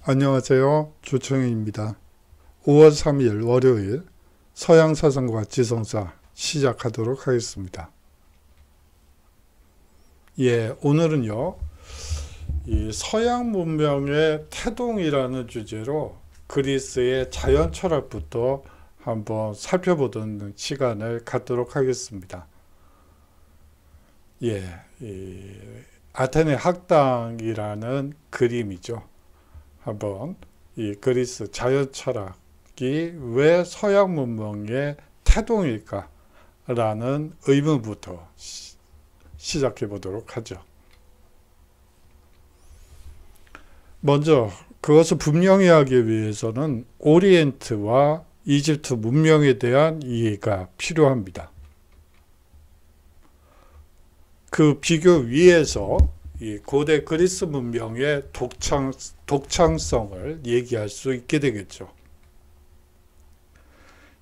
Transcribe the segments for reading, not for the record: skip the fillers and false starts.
안녕하세요. 조청현입니다. 5월 3일 월요일 서양사상과 지성사 시작하도록 하겠습니다. 오늘은요, 이 서양 문명의 태동이라는 주제로 그리스의 자연 철학부터 한번 살펴보던 시간을 갖도록 하겠습니다. 이 아테네 학당이라는 그림이죠. 한번 이 그리스 자연 철학이 왜 서양 문명의 태동일까? 라는 의문부터 시작해 보도록 하죠. 먼저 그것을 분명히 하기 위해서는 오리엔트와 이집트 문명에 대한 이해가 필요합니다. 그 비교 위에서 이 고대 그리스 문명의 독창성을 얘기할 수 있게 되겠죠.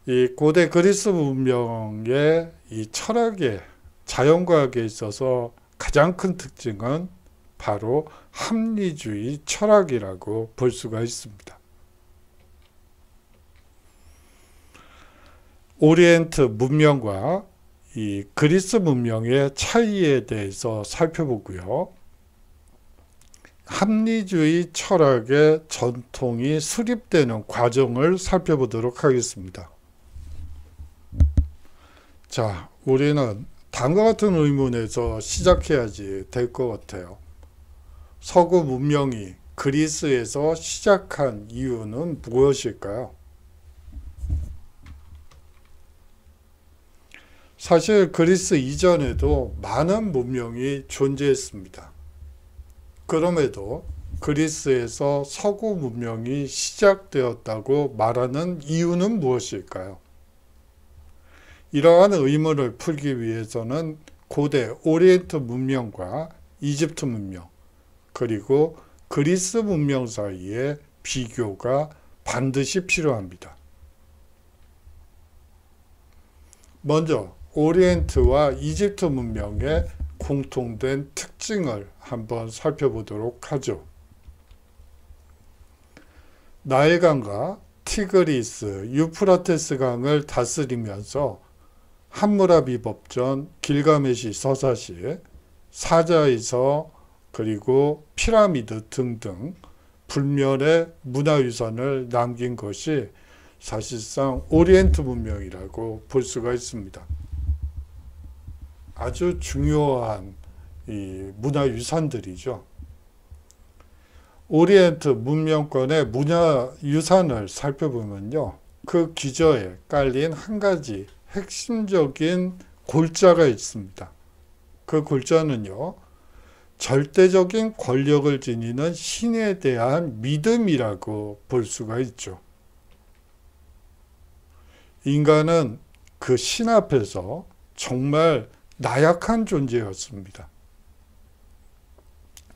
이 고대 그리스 문명의 이 철학의 자연과학에 있어서 가장 큰 특징은 바로 합리주의 철학이라고 볼 수가 있습니다. 오리엔트 문명과 이 그리스 문명의 차이에 대해서 살펴보고요. 합리주의 철학의 전통이 수립되는 과정을 살펴보도록 하겠습니다. 자, 우리는 다음과 같은 의문에서 시작해야지 될 것 같아요. 서구 문명이 그리스에서 시작한 이유는 무엇일까요? 사실 그리스 이전에도 많은 문명이 존재했습니다. 그럼에도 그리스에서 서구 문명이 시작되었다고 말하는 이유는 무엇일까요? 이러한 의문을 풀기 위해서는 고대 오리엔트 문명과 이집트 문명, 그리고 그리스 문명 사이의 비교가 반드시 필요합니다. 먼저 오리엔트와 이집트 문명의 공통된 특징을 한번 살펴보도록 하죠. 나일강과 티그리스, 유프라테스 강을 다스리면서 함무라비 법전, 길가메시 서사시, 사자이서, 그리고 피라미드 등등 불멸의 문화유산을 남긴 것이 사실상 오리엔트 문명이라고 볼 수가 있습니다. 아주 중요한 이 문화유산들이죠. 오리엔트 문명권의 문화유산을 살펴보면요. 그 기저에 깔린 한 가지 핵심적인 골자가 있습니다. 그 골자는요. 절대적인 권력을 지니는 신에 대한 믿음이라고 볼 수가 있죠. 인간은 그 신 앞에서 정말 나약한 존재였습니다.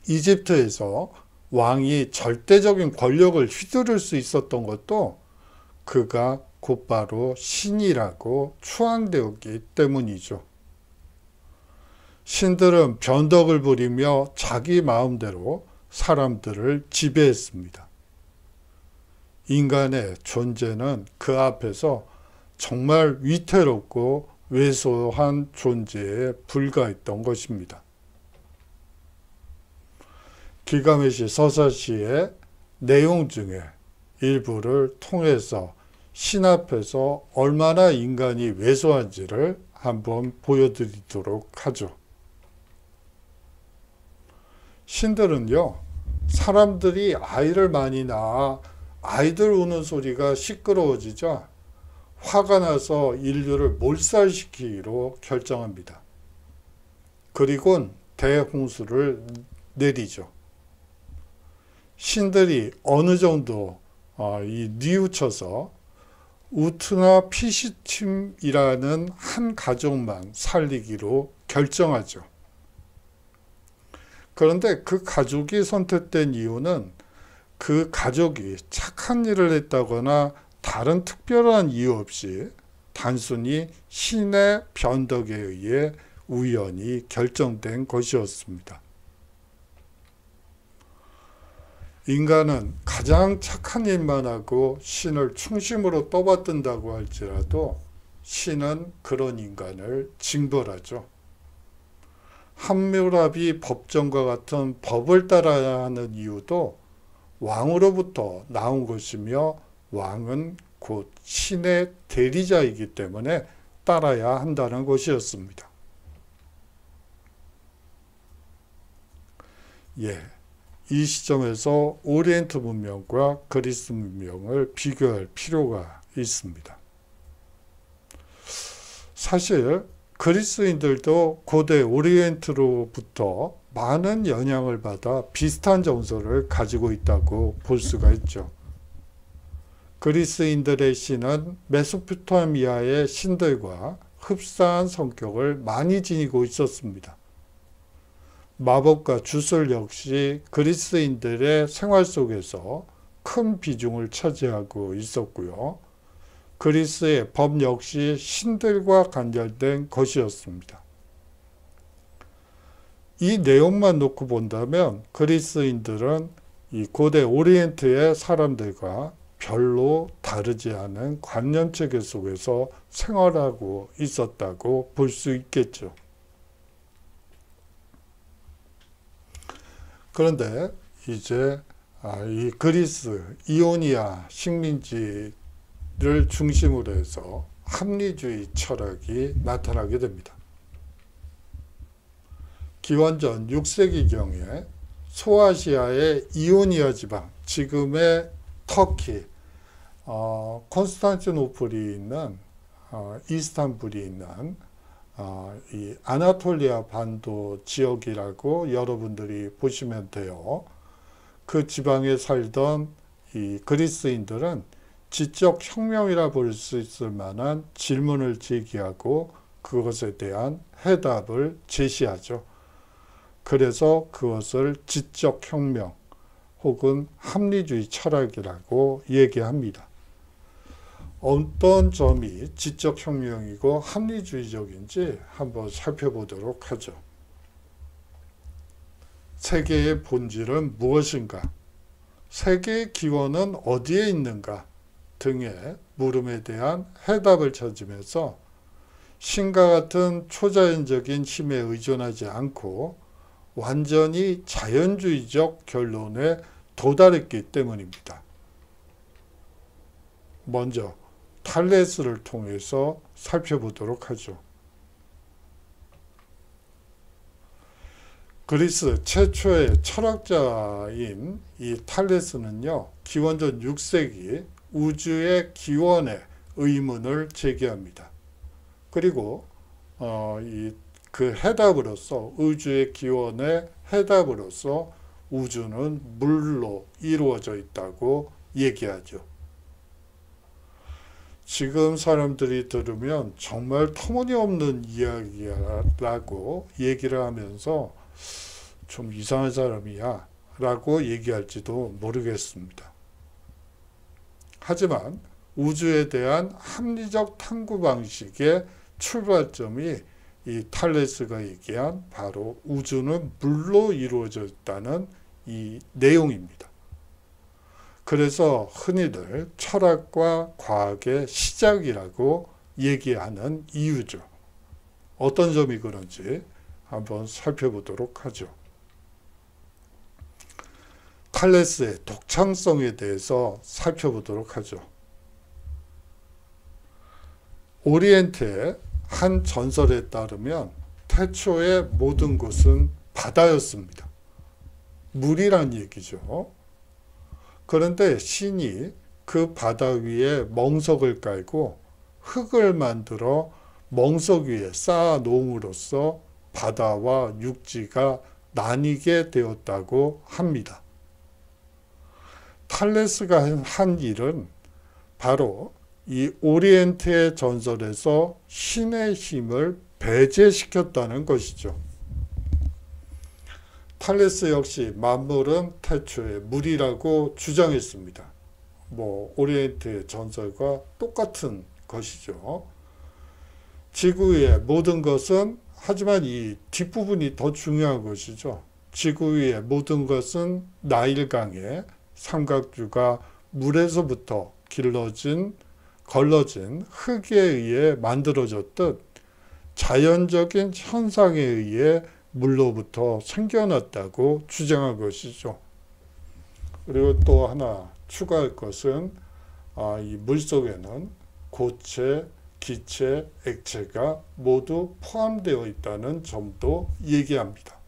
이집트에서 왕이 절대적인 권력을 휘두를 수 있었던 것도 그가 곧바로 신이라고 추앙되었기 때문이죠. 신들은 변덕을 부리며 자기 마음대로 사람들을 지배했습니다. 인간의 존재는 그 앞에서 정말 위태롭고 왜소한 존재에 불과했던 것입니다. 길가메시 서사시의 내용 중에 일부를 통해서 신 앞에서 얼마나 인간이 왜소한지를 한번 보여드리도록 하죠. 신들은요, 사람들이 아이를 많이 낳아 아이들 우는 소리가 시끄러워지자 화가 나서 인류를 몰살시키기로 결정합니다. 그리고는 대홍수를 내리죠. 신들이 어느 정도 뉘우쳐서 우트나 피시팀이라는 한 가족만 살리기로 결정하죠. 그런데 그 가족이 선택된 이유는 그 가족이 착한 일을 했다거나 다른 특별한 이유 없이 단순히 신의 변덕에 의해 우연히 결정된 것이었습니다. 인간은 가장 착한 일만 하고 신을 충심으로 떠받든다고 할지라도 신은 그런 인간을 징벌하죠. 함무라비 법정과 같은 법을 따라야 하는 이유도 왕으로부터 나온 것이며 왕은 곧 신의 대리자이기 때문에 따라야 한다는 것이었습니다. 이 시점에서 오리엔트 문명과 그리스 문명을 비교할 필요가 있습니다. 사실 그리스인들도 고대 오리엔트로부터 많은 영향을 받아 비슷한 정서를 가지고 있다고 볼 수가 있죠. 그리스인들의 신은 메소포타미아의 신들과 흡사한 성격을 많이 지니고 있었습니다. 마법과 주술 역시 그리스인들의 생활 속에서 큰 비중을 차지하고 있었고요. 그리스의 법 역시 신들과 관련된 것이었습니다. 이 내용만 놓고 본다면 그리스인들은 이 고대 오리엔트의 사람들과 별로 다르지 않은 관념체계 속에서 생활하고 있었다고 볼 수 있겠죠. 그런데 이제 이 그리스 이오니아 식민지를 중심으로 해서 합리주의 철학이 나타나게 됩니다. 기원전 6세기경에 소아시아의 이오니아 지방, 지금의 터키, 콘스탄티노플이 있는 이스탄불이 있는 이 아나톨리아 반도 지역이라고 여러분들이 보시면 돼요. 그 지방에 살던 이 그리스인들은 지적 혁명이라 볼 수 있을 만한 질문을 제기하고 그것에 대한 해답을 제시하죠. 그래서 그것을 지적 혁명 혹은 합리주의 철학이라고 얘기합니다. 어떤 점이 지적 혁명이고 합리주의적인지 한번 살펴보도록 하죠. 세계의 본질은 무엇인가? 세계의 기원은 어디에 있는가? 등의 물음에 대한 해답을 찾으면서 신과 같은 초자연적인 힘에 의존하지 않고 완전히 자연주의적 결론에 도달했기 때문입니다. 먼저 탈레스를 통해서 살펴보도록 하죠. 그리스 최초의 철학자인 이 탈레스는요, 기원전 6세기 우주의 기원의 의문을 제기합니다. 그리고 그 해답으로서, 우주의 기원의 해답으로서 우주는 물로 이루어져 있다고 얘기하죠. 지금 사람들이 들으면 정말 터무니없는 이야기라고 얘기를 하면서 좀 이상한 사람이야 라고 얘기할지도 모르겠습니다. 하지만 우주에 대한 합리적 탐구 방식의 출발점이 이 탈레스가 얘기한 바로 우주는 물로 이루어져 있다는 이 내용입니다. 그래서 흔히들 철학과 과학의 시작이라고 얘기하는 이유죠. 어떤 점이 그런지 한번 살펴보도록 하죠. 탈레스의 독창성에 대해서 살펴보도록 하죠. 오리엔트의 한 전설에 따르면 태초의 모든 곳은 바다였습니다. 물이란 얘기죠. 그런데 신이 그 바다 위에 멍석을 깔고 흙을 만들어 멍석 위에 쌓아 놓음으로써 바다와 육지가 나뉘게 되었다고 합니다. 탈레스가 한 일은 바로 이 오리엔트의 전설에서 신의 힘을 배제시켰다는 것이죠. 탈레스 역시 만물은 태초에 물이라고 주장했습니다. 오리엔트의 전설과 똑같은 것이죠. 지구 위의 모든 것은, 하지만 이 뒷부분이 더 중요한 것이죠. 지구 위의 모든 것은 나일강에 삼각주가 물에서부터 걸러진 흙에 의해 만들어졌듯 자연적인 현상에 의해 물로부터 생겨났다고 주장한 것이죠. 그리고 또 하나 추가할 것은 이 물속에는 고체, 기체, 액체가 모두 포함되어 있다는 점도 얘기합니다.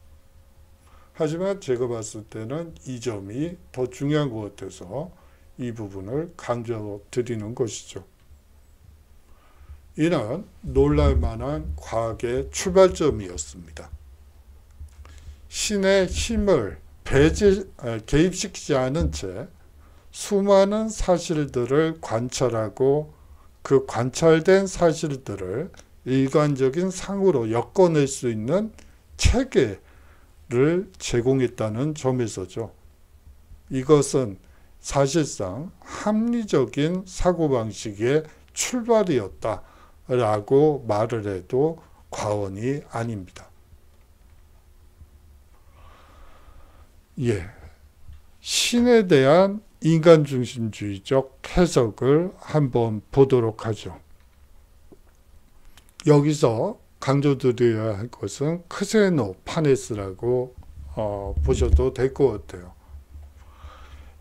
하지만 제가 봤을 때는 이 점이 더 중요한 것 같아서 이 부분을 강조드리는 것이죠. 이는 놀랄만한 과학의 출발점이었습니다. 신의 힘을 개입시키지 않은 채 수많은 사실들을 관찰하고 그 관찰된 사실들을 일관적인 상으로 엮어낼 수 있는 체계를 제공했다는 점에서죠. 이것은 사실상 합리적인 사고방식의 출발이었다라고 말을 해도 과언이 아닙니다. 신에 대한 인간중심주의적 해석을 한번 보도록 하죠. 여기서 강조드려야 할 것은 크세노파네스라고 보셔도 될 것 같아요.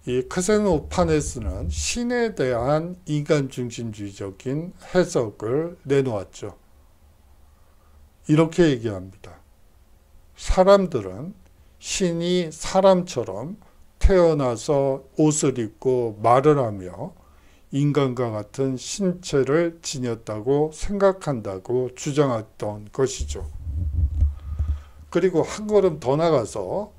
이 크세노파네스는 신에 대한 인간중심주의적인 해석을 내놓았죠. 이렇게 얘기합니다. 사람들은 신이 사람처럼 태어나서 옷을 입고 말을 하며 인간과 같은 신체를 지녔다고 생각한다고 주장했던 것이죠. 그리고 한 걸음 더 나가서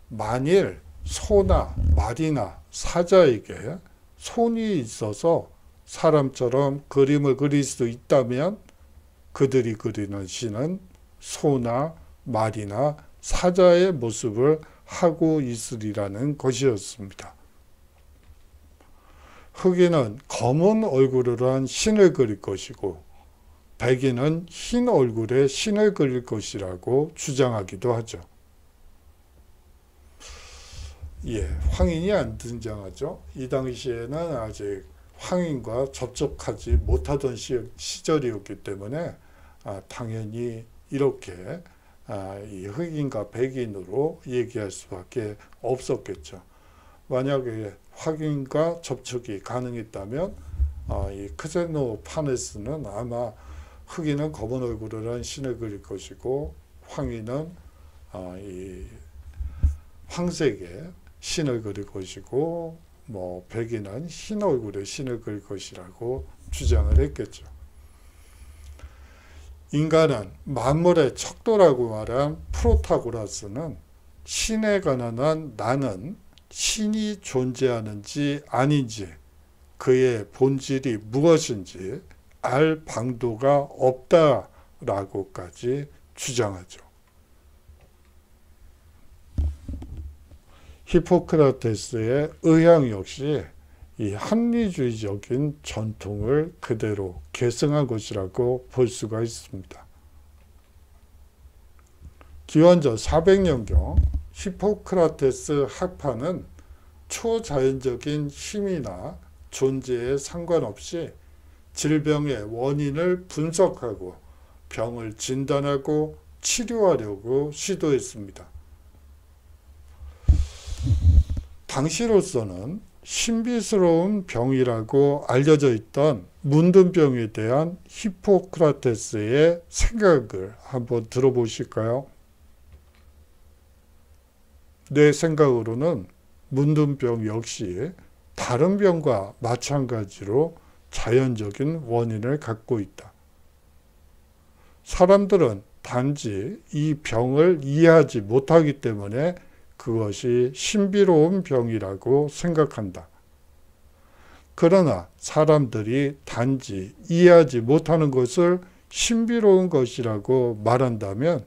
만일 소나 말이나 사자에게 손이 있어서 사람처럼 그림을 그릴 수 있다면 그들이 그리는 신은 소나 말이나 사자의 모습을 하고 있으리라는 것이었습니다. 흑인은 검은 얼굴을 한 신을 그릴 것이고 백인은 흰 얼굴의 신을 그릴 것이라고 주장하기도 하죠. 황인이 안 등장하죠. 이 당시에는 아직 황인과 접촉하지 못하던 시절이었기 때문에 당연히 이렇게 이 흑인과 백인으로 얘기할 수밖에 없었겠죠. 만약에 확인과 접촉이 가능했다면 이 크세노파네스는 아마 흑인은 검은 얼굴을 한 신을 그릴 것이고 황인은 이 황색의 신을 그릴 것이고 백인은 흰 얼굴의 신을 그릴 것이라고 주장을 했겠죠. 인간은 만물의 척도라고 말한 프로타고라스는 신에 관한 나는 신이 존재하는지 아닌지 그의 본질이 무엇인지 알 방도가 없다라고까지 주장하죠. 히포크라테스의 의학 역시 이 합리주의적인 전통을 그대로 계승한 것이라고 볼 수가 있습니다. 기원전 400년경 히포크라테스 학파는 초자연적인 힘이나 존재에 상관없이 질병의 원인을 분석하고 병을 진단하고 치료하려고 시도했습니다. 당시로서는 신비스러운 병이라고 알려져 있던 문둥병에 대한 히포크라테스의 생각을 한번 들어보실까요? 내 생각으로는 문둥병 역시 다른 병과 마찬가지로 자연적인 원인을 갖고 있다. 사람들은 단지 이 병을 이해하지 못하기 때문에 그것이 신비로운 병이라고 생각한다. 그러나 사람들이 단지 이해하지 못하는 것을 신비로운 것이라고 말한다면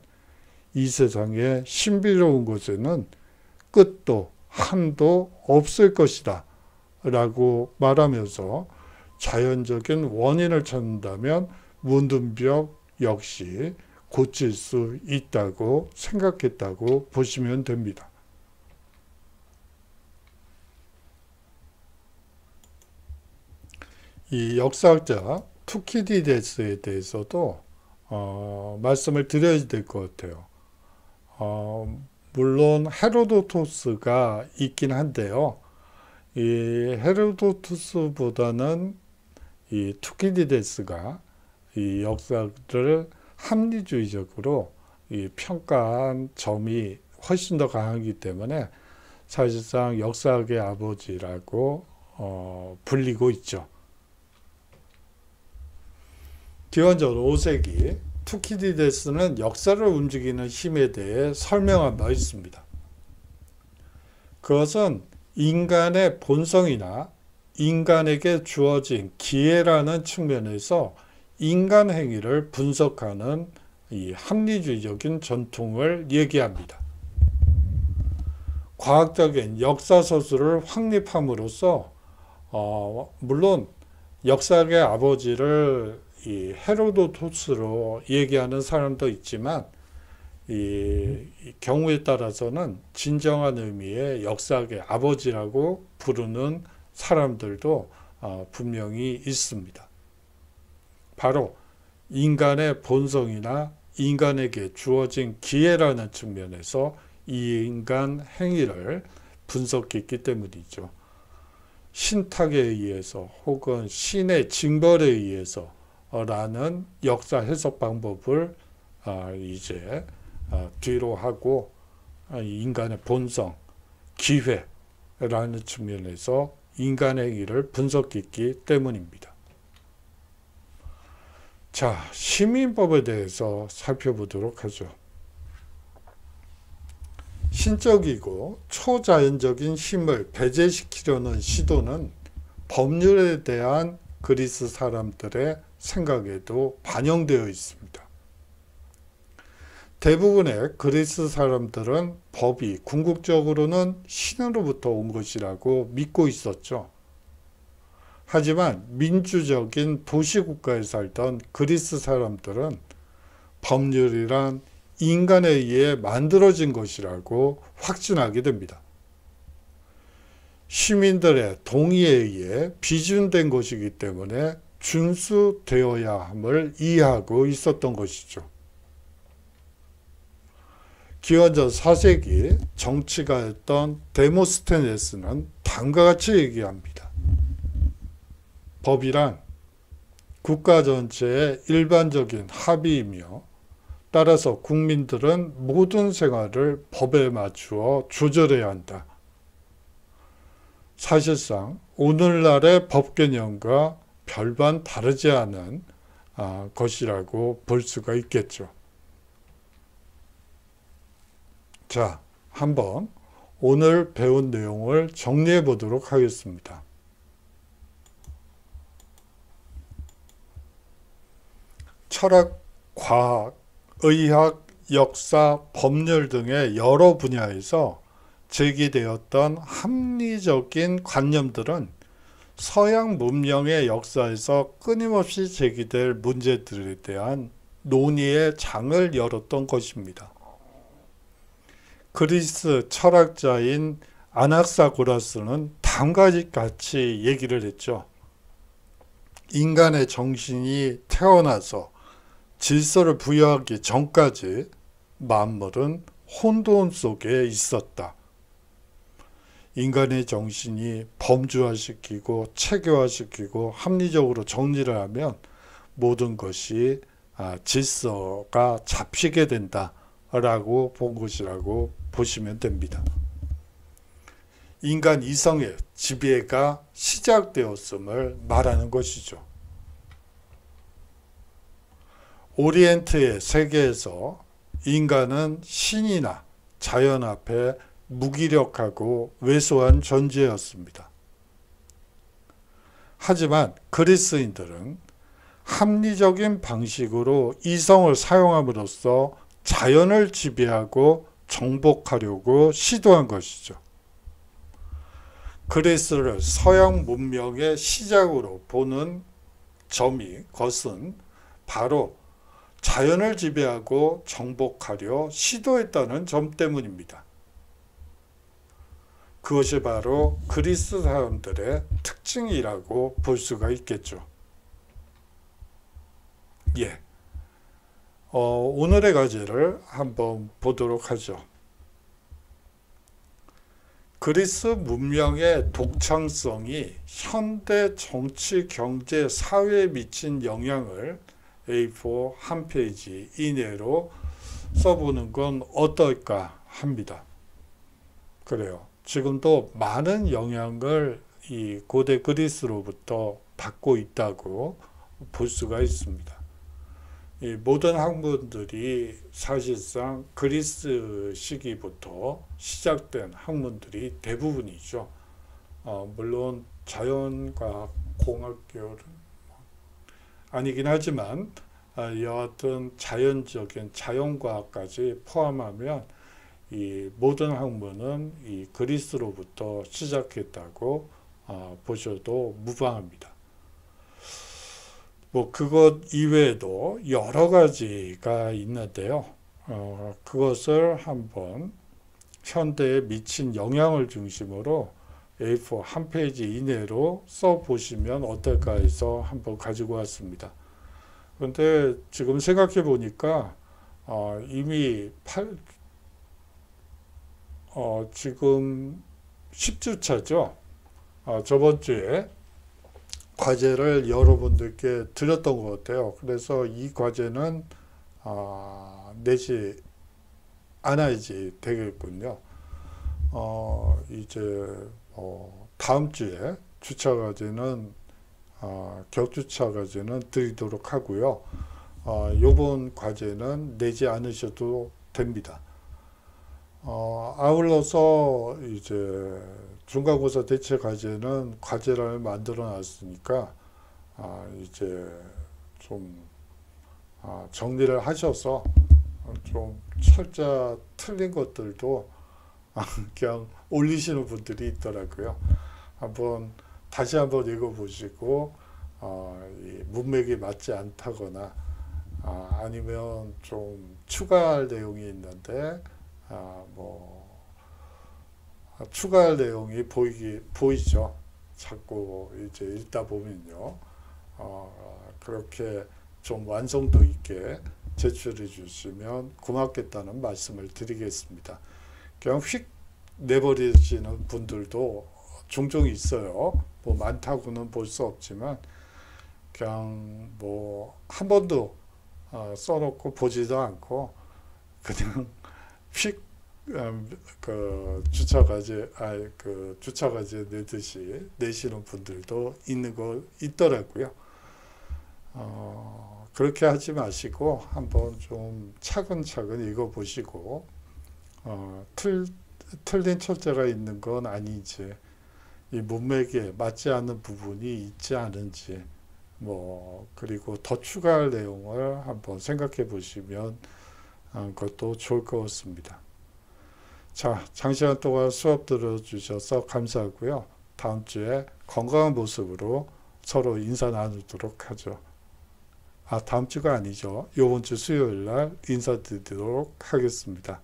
이 세상에 신비로운 것에는 끝도 한도 없을 것이다 라고 말하면서 자연적인 원인을 찾는다면 문둥병 역시 고칠 수 있다고 생각했다고 보시면 됩니다. 이 역사학자 투키디데스에 대해서도 말씀을 드려야 될 것 같아요. 물론 헤로도토스가 있긴 한데요. 이 헤로도토스보다는 이 투키디데스가 이 역사를 합리주의적으로 이 평가한 점이 훨씬 더 강하기 때문에 사실상 역사학의 아버지라고 불리고 있죠. 기원전 5세기 투키디데스는 역사를 움직이는 힘에 대해 설명한 바 있습니다. 그것은 인간의 본성이나 인간에게 주어진 기회라는 측면에서 인간 행위를 분석하는 이 합리주의적인 전통을 얘기합니다. 과학적인 역사서술을 확립함으로써 물론 역사학의 아버지를 이 헤로도토스로 얘기하는 사람도 있지만 이 경우에 따라서는 진정한 의미의 역사학의 아버지라고 부르는 사람들도 분명히 있습니다. 바로 인간의 본성이나 인간에게 주어진 기회라는 측면에서 이 인간 행위를 분석했기 때문이죠. 신탁에 의해서 혹은 신의 징벌에 의해서 라는 역사 해석 방법을 이제 뒤로 하고 인간의 본성, 기회라는 측면에서 인간의 행위를 분석했기 때문입니다. 자, 시민법에 대해서 살펴보도록 하죠. 신적이고 초자연적인 힘을 배제시키려는 시도는 법률에 대한 그리스 사람들의 생각에도 반영되어 있습니다. 대부분의 그리스 사람들은 법이 궁극적으로는 신으로부터 온 것이라고 믿고 있었죠. 하지만 민주적인 도시국가에 살던 그리스 사람들은 법률이란 인간에 의해 만들어진 것이라고 확신하게 됩니다. 시민들의 동의에 의해 비준된 것이기 때문에 준수되어야 함을 이해하고 있었던 것이죠. 기원전 4세기 정치가였던 데모스테네스는 다음과 같이 얘기합니다. 법이란 국가 전체의 일반적인 합의이며 따라서 국민들은 모든 생활을 법에 맞추어 조절해야 한다. 사실상 오늘날의 법 개념과 별반 다르지 않은 것이라고 볼 수가 있겠죠. 자, 한번 오늘 배운 내용을 정리해 보도록 하겠습니다. 철학, 과학, 의학, 역사, 법률 등의 여러 분야에서 제기되었던 합리적인 관념들은 서양 문명의 역사에서 끊임없이 제기될 문제들에 대한 논의의 장을 열었던 것입니다. 그리스 철학자인 아낙사고라스는 다음과 같이 얘기를 했죠. 인간의 정신이 태어나서 질서를 부여하기 전까지 만물은 혼돈 속에 있었다. 인간의 정신이 범주화시키고 체계화시키고 합리적으로 정리를 하면 모든 것이 질서가 잡히게 된다라고 본 것이라고 보시면 됩니다. 인간 이성의 지배가 시작되었음을 말하는 것이죠. 오리엔트의 세계에서 인간은 신이나 자연 앞에 무기력하고 왜소한 존재였습니다. 하지만 그리스인들은 합리적인 방식으로 이성을 사용함으로써 자연을 지배하고 정복하려고 시도한 것이죠. 그리스를 서양 문명의 시작으로 보는 것은 바로 자연을 지배하고 정복하려 시도했다는 점 때문입니다. 그것이 바로 그리스 사람들의 특징이라고 볼 수가 있겠죠. 예. 오늘의 과제를 한번 보도록 하죠. 그리스 문명의 독창성이 현대 정치, 경제, 사회에 미친 영향을 A4 한 페이지 이내로 써보는 건 어떨까 합니다. 그래요. 지금도 많은 영향을 이 고대 그리스로부터 받고 있다고 볼 수가 있습니다. 이 모든 학문들이 사실상 그리스 시기부터 시작된 학문들이 대부분이죠. 물론 자연과학, 공학계열은 아니긴 하지만 여하튼 자연적인 자연과학까지 포함하면 이 모든 학문은 이 그리스로부터 시작했다고 보셔도 무방합니다. 뭐 그것 이외에도 여러 가지가 있는데요. 그것을 한번 현대에 미친 영향을 중심으로 A4 한 페이지 이내로 써보시면 어떨까 해서 한번 가지고 왔습니다. 그런데 지금 생각해 보니까 이미 지금 10주차죠. 저번 주에 과제를 여러분들께 드렸던 것 같아요. 그래서 이 과제는 내지 않아야지 되겠군요. 이제 다음 주에 주차 과제는 격주차 과제는 드리도록 하고요. 요번 과제는 내지 않으셔도 됩니다. 아울러서 이제 중간고사 대체 과제는 과제를 만들어 놨으니까 이제 좀 정리를 하셔서 좀 철자 틀린 것들도 그냥 올리시는 분들이 있더라고요. 다시 한번 읽어보시고 이 문맥이 맞지 않다거나 아니면 좀 추가할 내용이 있는데 추가할 내용이 보이죠. 자꾸 이제 읽다 보면요. 그렇게 좀 완성도 있게 제출해 주시면 고맙겠다는 말씀을 드리겠습니다. 그냥 휙 내버리시는 분들도 종종 있어요. 뭐 많다고는 볼 수 없지만 그냥 뭐 한 번도 써놓고 보지도 않고 그냥 휙 그 주차 과제 내듯이 내시는 분들도 있더라고요. 그렇게 하지 마시고 한번 좀 차근차근 읽어보시고 틀린 철자가 있는 건 아닌지, 이 문맥에 맞지 않는 부분이 있지 않은지, 그리고 더 추가할 내용을 한번 생각해 보시면 그것도 좋을 것 같습니다. 자, 장시간 동안 수업 들어주셔서 감사하고요. 다음 주에 건강한 모습으로 서로 인사 나누도록 하죠. 다음 주가 아니죠. 이번 주 수요일 날 인사드리도록 하겠습니다.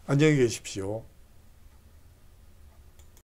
안녕히 계십시오.